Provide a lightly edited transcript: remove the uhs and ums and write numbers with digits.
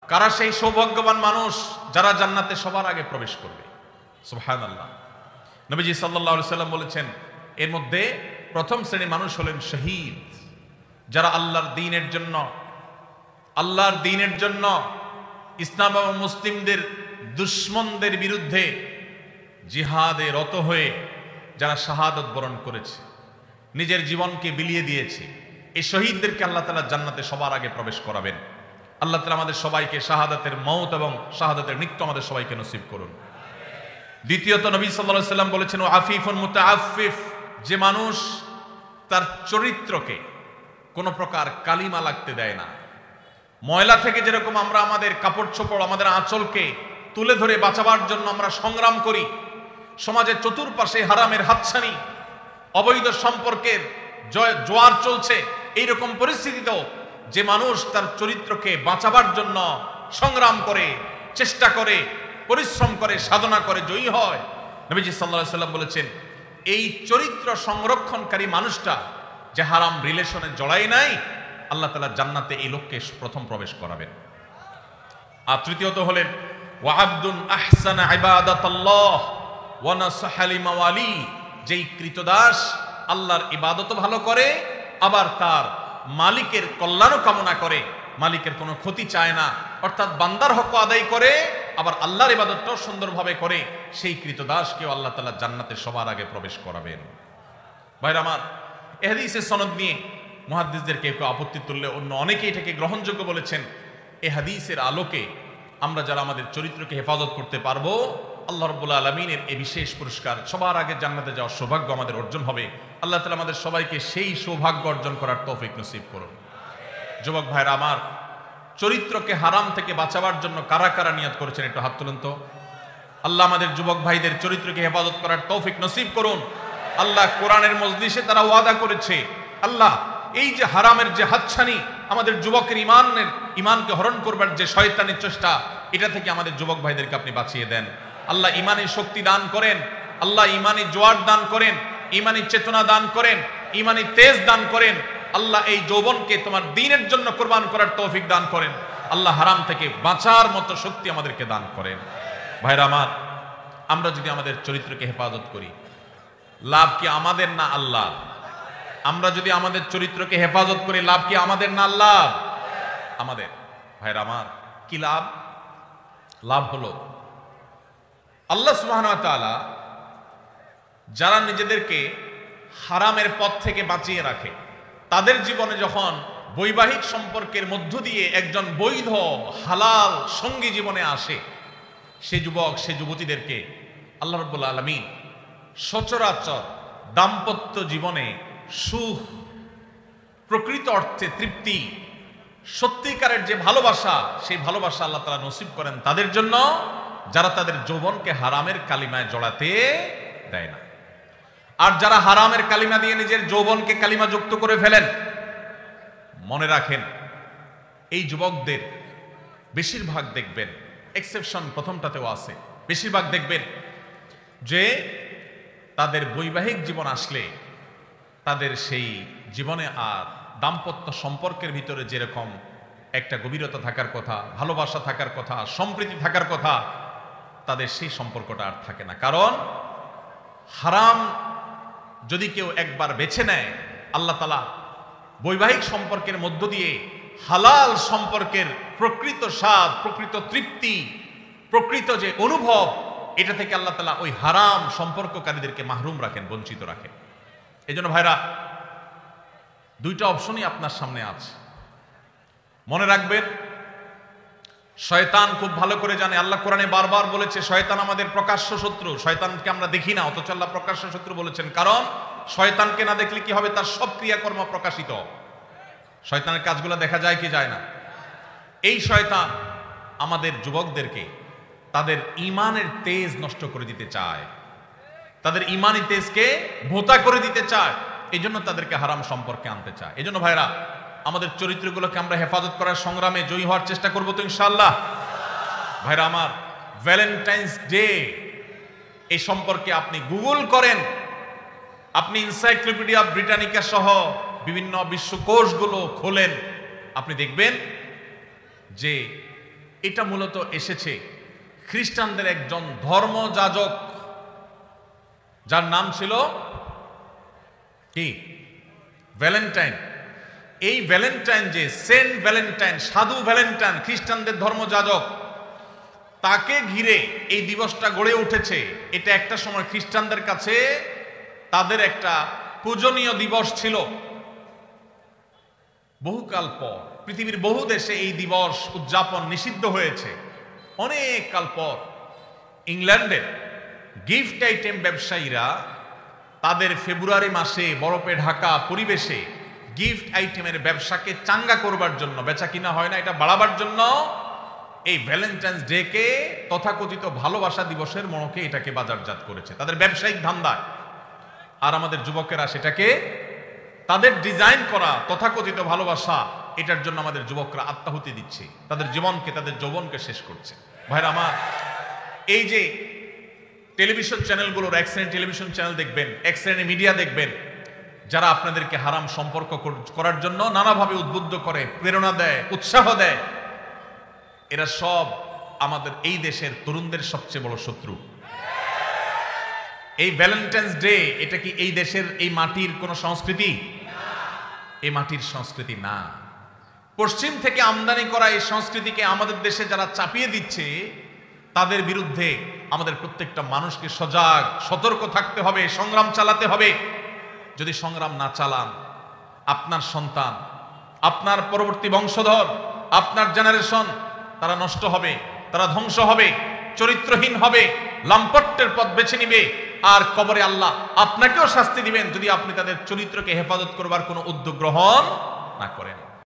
কারা সেই সৌভাগ্যবান মানুষ যারা জান্নাতে সবার আগে প্রবেশ করবে? সুবহানাল্লাহ। নবীজি সাল্লাল্লাহু আলাইহি সাল্লাম বলেছেন, এর মধ্যে প্রথম শ্রেণীর মানুষ হলেন শহীদ, যারা আল্লাহর দ্বীনের জন্য ইসলাম এবং মুসলিমদের দুশমনদের বিরুদ্ধে জিহাদে রত হয়ে যারা শাহাদত বরণ করেছে, নিজের জীবনকে বিলিয়ে দিয়েছে, এই শহীদদেরকে আল্লাহ তাআলা জান্নাতে সবার আগে প্রবেশ করাবেন। আল্লাহ তাআলা আমাদের সবাইকে শাহাদাতের মওত এবং শাহাদাতের মৃত্যু আমাদের সবাইকে নসিব করুন। দ্বিতীয়ত, নবী সাল্লাল্লাহু আলাইহি সাল্লাম বলেছেন, আফিফুন মুতাআফফিফ, যে মানুষ তার চরিত্রকে কোনো প্রকার কালিমা লাগতে দেয় না। ময়লা থেকে যেরকম আমরা আমাদের কাপড় চোপড়, আমাদের আঁচলকে তুলে ধরে বাঁচাবার জন্য আমরা সংগ্রাম করি, সমাজের চতুর্পাশে হারামের হাতছানি, অবৈধ সম্পর্কের জোয়ার চলছে, এইরকম পরিস্থিতিতেও যে মানুষ তার চরিত্রকে বাঁচাবার জন্য সংগ্রাম করে, চেষ্টা করে, পরিশ্রম করে, সাধনা করে, জয়ী হয়, নবীজি সাল্লাল্লাহু আলাইহি সাল্লাম বলেছেন, এই চরিত্র সংরক্ষণকারী মানুষটা যে হারাম রিলেশনে জড়ায় নাই, আল্লাহ তাআলা জান্নাতে এই লোককে প্রথম প্রবেশ করাবেন। আর তৃতীয়ত হলেন ওয়া আবদুন আহসানা ইবাদাতাল্লাহ ওয়া নাসাহা লিমাওয়ালি, যেই কৃতদাস আল্লাহর ইবাদত ভালো করে, আবার তার মালিকের কল্যাণও কামনা করে, মালিকের কোনো ক্ষতি চায় না, অর্থাৎ বান্দার হক আদায় করে, আবার আল্লাহর ইবাদতটাও সুন্দরভাবে করে, সেই কৃতদাসকেও আল্লাহ তাআলা জান্নাতে সবার আগে প্রবেশ করাবেন। ভাইরা আমার, এই হাদিসের সনদ নিয়ে মুহাদ্দিসদেরকে কেউ আপত্তি তুললে অন্য অনেকেই এটাকে গ্রহণযোগ্য বলেছেন। এই হাদিসের আলোকে আমরা যারা আমাদের চরিত্রকে হেফাজত করতে পারবো, আল্লাহ রাব্বুল আলামিনের এই বিশেষ পুরস্কার, সবার আগে জান্নাতে যাওয়ার সৌভাগ্য আমাদের অর্জন হবে। আল্লাহ তাআলা আমাদের সবাইকে সেই সৌভাগ্য অর্জন করার তৌফিক নসিব করুন। যুবক ভাইরা আমার, চরিত্রকে হারাম থেকে বাঁচাবার জন্য কারা কারা নিয়ত করেছেন একটু হাত তুলুন তো। আল্লাহ আমাদের যুবক ভাইদের চরিত্রকে হেফাজত করার তৌফিক নসিব করুন। আল্লাহ কোরআনের মজলিসে তারা ওয়াদা করেছে, আল্লাহ এই যে হারামের যে হাতছানি, আমাদের যুবকের ইমানকে হরণ করবার যে শয়তানের চেষ্টা, এটা থেকে আমাদের যুবক ভাইদেরকে আপনি বাঁচিয়ে দেন। আল্লাহ ইমানের শক্তি দান করেন, আল্লাহ ইমানি জোয়ার দান করেন, ইমানি চেতনা দান করেন, ইমানি তেজ দান করেন। আল্লাহ এই যৌবনকে তোমার দ্বীনের জন্য কোরবান করার তৌফিক দান করেন। আল্লাহ হারাম থেকে বাঁচার মতো শক্তি আমাদেরকে দান করেন। ভাইরা আমার, আমরা যদি আমাদের চরিত্রকে হেফাজত করি, লাভ কি আমাদের না আল্লাহ? আমরা যদি আমাদের চরিত্রকে হেফাজত করি, লাভ কি আমাদের না আল্লাহ? আমাদের। ভাইরা আমার, কি লাভ? লাভ হলো আল্লাহ সুবহানাহু ওয়া তাআলা যারা নিজেদেরকে হারামের পথ থেকে বাঁচিয়ে রাখে, তাদের জীবনে যখন বৈবাহিক সম্পর্কের মধ্য দিয়ে একজন বৈধ হালাল সঙ্গী জীবনে আসে, সে যুবক সে যুবতীদেরকে আল্লাহ রাব্বুল আলামিন সচরাচর দাম্পত্য জীবনে সুখ, প্রকৃত অর্থে তৃপ্তি, সত্যিকারের যে ভালোবাসা, সেই ভালোবাসা আল্লাহ তাআলা নসিব করেন তাদের জন্য যারা তাদের যৌবনকে হারামের কালিমায় জড়াতে দেয় না। আর যারা হারামের কালিমা দিয়ে নিজের যৌবনকে কালিমা যুক্ত করে ফেলেন, মনে রাখেন এই যুবকদের বেশিরভাগ দেখবেন, এক্সেপশন প্রথমটাতেও আছে, বেশিরভাগ দেখবেন যে তাদের বৈবাহিক জীবন আসলে তাদের সেই জীবনে আর দাম্পত্য সম্পর্কের ভিতরে যেরকম একটা গভীরতা থাকার কথা, ভালোবাসা থাকার কথা, সম্প্রীতি থাকার কথা, তাদের সেই সম্পর্কটা আর থাকে না। কারণ হারাম যদি কেউ একবার বেছে নেয়, আল্লাহ তাআলা বৈবাহিক সম্পর্কের মধ্য দিয়ে হালাল সম্পর্কের প্রকৃত স্বাদ, প্রকৃত তৃপ্তি, প্রকৃত যে অনুভব, এটা থেকে আল্লাহ তাআলা ওই হারাম সম্পর্ককারীদেরকে মাহরুম রাখেন, বঞ্চিত রাখেন। এই জন্য ভাইরা, দুইটা অপশনই আপনার সামনে আছে। মনে রাখবেন, শয়তান খুব ভালো করে জানে, আল্লাহ কোরআনে বারবার বলেছে শয়তান আমাদের প্রকাশ্য শত্রু। শয়তানকে আমরা দেখি না, অথচ আল্লাহ প্রকাশ্য শত্রু বলেছেন। কারণ শয়তানকে না দেখলে কি হবে? তার সব ক্রিয়াকর্ম প্রকাশিত। শয়তানের কাজগুলো দেখা যায় কি যায় না? এই শয়তান আমাদের যুবকদেরকে তাদের ইমানের তেজ নষ্ট করে দিতে চায়, তাদের ইমানি তেজকে ভোঁতা করে দিতে চায়, এই জন্য তাদেরকে হারাম সম্পর্কে আনতে চায়। এই জন্য ভাইরা, আমাদের চরিত্রগুলোকে আমরা হেফাজত করার সংগ্রামে জয়ী হওয়ার চেষ্টা করবো তো ইনশাআল্লাহ। ভাইরা আমার, ভ্যালেন্টাইন্স ডে এই সম্পর্কে আপনি গুগল করেন, আপনি এনসাইক্লোপিডিয়া ব্রিটানিকা সহ বিভিন্ন বিশ্বকোষগুলো খোলেন, আপনি দেখবেন যে এটা মূলত এসেছে খ্রিস্টানদের একজন ধর্মযাজক, যার নাম ছিল কি? ভ্যালেন্টাইন। এই ভ্যালেন্টাইন, যে সেন্ট ভ্যালেন্টাইন, সাধু ভ্যালেন্টাইন, খ্রিস্টানদের ধর্মযাজক, তাকে ঘিরে এই দিবসটা গড়ে উঠেছে। এটা একটা সময় খ্রিস্টানদের কাছে তাদের একটা পূজনীয় দিবস ছিল। বহুকাল পর পৃথিবীর বহু দেশে এই দিবস উদযাপন নিষিদ্ধ হয়েছে। অনেক কাল পর ইংল্যান্ডের গিফট আইটেম ব্যবসায়ীরা তাদের ফেব্রুয়ারি মাসে বরফে ঢাকা পরিবেশে গিফট আইটেমের ব্যবসাকে চাঙ্গা করবার জন্য, বেচা কিনা হয় না এটা বাড়াবার জন্য, এই ভ্যালেন্টাইন্স ডে কে তথাকথিত ভালোবাসা দিবসের মনোকে এটাকে বাজারজাত করেছে তাদের ব্যবসায়িক ধান্দায়। আর আমাদের যুবকেরা সেটাকে তাদের ডিজাইন করা তথাকথিত ভালোবাসা, এটার জন্য আমাদের যুবকরা আত্মাহুতি দিচ্ছে, তাদের জীবনকে, তাদের যৌবনকে শেষ করছে। ভাইরা আমার, এই যে টেলিভিশন চ্যানেলগুলোর, এক শ্রেণীর টেলিভিশন চ্যানেল দেখবেন, এক শ্রেণীর মিডিয়া দেখবেন, যারা আপনাদেরকে হারাম সম্পর্ক করার জন্য নানাভাবে উদ্বুদ্ধ করে, প্রেরণা দেয়, উৎসাহ দেয়, এরা সব আমাদের এই দেশের তরুণদের সবচেয়ে বড় শত্রু। এই ভ্যালেন্টাইন্স ডে, এটা কি এই দেশের, এই মাটির কোন সংস্কৃতি? এই মাটির সংস্কৃতি না। পশ্চিম থেকে আমদানি করা এই সংস্কৃতিকে আমাদের দেশে যারা চাপিয়ে দিচ্ছে, তাদের বিরুদ্ধে আমাদের প্রত্যেকটা মানুষকে সজাগ, সতর্ক থাকতে হবে, সংগ্রাম চালাতে হবে। যদি সংগ্রাম না চালান, আপনার সন্তান, আপনার পরবর্তী বংশধর, আপনার জেনারেশন, তারা নষ্ট হবে, তারা ধ্বংস হবে, চরিত্রহীন হবে, লাম্পট্যের পথ বেছে নিবে। আর কবরে আল্লাহ আপনাকেও শাস্তি দিবেন যদি আপনি তাদের চরিত্রকে হেফাজত করবার কোনো উদ্যোগ গ্রহণ না করেন।